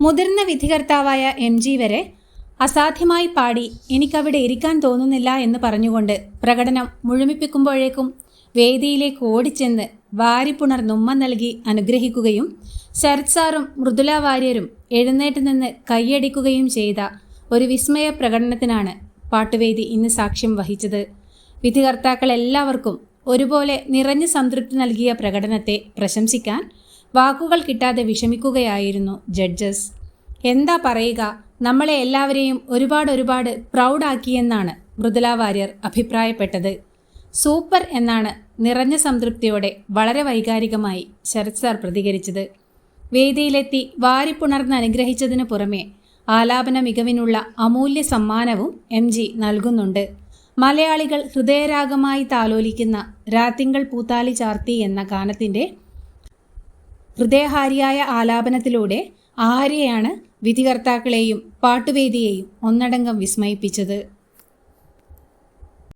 മുതിർന്ന വിധികർത്താവായ MG വരെ അസാധ്യമായി പാടി എനിക്കവിടെ ഇരിക്കാൻ തോന്നുന്നില്ല എന്ന് പറഞ്ഞുകൊണ്ട് പ്രകടനം മുഴുമിപ്പിക്കുമ്പോഴേക്കും വേദിയിലേക്ക് ഓടിച്ചെന്ന് വാരിപ്പുണർന്നുമ്മ നൽകി അനുഗ്രഹിക്കുകയും ശരത് സാറും മൃദുല വാര്യരും എഴുന്നേറ്റ് നിന്ന് കൈയടിക്കുകയും ചെയ്ത ഒരു വിസ്മയ പ്രകടനത്തിനാണ് പാട്ടുവേദി ഇന്ന് സാക്ഷ്യം വഹിച്ചത്. വിധികർത്താക്കൾ എല്ലാവർക്കും ഒരുപോലെ നിറഞ്ഞ സംതൃപ്തി നൽകിയ പ്രകടനത്തെ പ്രശംസിക്കാൻ വാക്കുകൾ കിട്ടാതെ വിഷമിക്കുകയായിരുന്നു ജഡ്ജസ്. എന്താ പറയുക, നമ്മളെ എല്ലാവരെയും ഒരുപാട് പ്രൗഡാക്കിയെന്നാണ് മൃദുല വാര്യർ അഭിപ്രായപ്പെട്ടത്. സൂപ്പർ എന്നാണ് നിറഞ്ഞ സംതൃപ്തിയോടെ വളരെ വൈകാരികമായി ശരത് സാർ പ്രതികരിച്ചത്. വേദിയിലെത്തി വാരിപ്പുണർന്ന് അനുഗ്രഹിച്ചതിനു പുറമെ ആലാപന മികവിനുള്ള അമൂല്യ സമ്മാനവും MG നൽകുന്നുണ്ട്. മലയാളികൾ ഹൃദയരാഗമായി താലോലിക്കുന്ന രാത്തിങ്കൾ പൂത്താലി ചാർത്തി എന്ന ഗാനത്തിൻ്റെ ഹൃദയഹാരിയായ ആലാപനത്തിലൂടെ ആരെയാണ് വിധികർത്താക്കളെയും പാട്ടുവേദിയെയും ഒന്നടങ്കം വിസ്മയിപ്പിച്ചത്.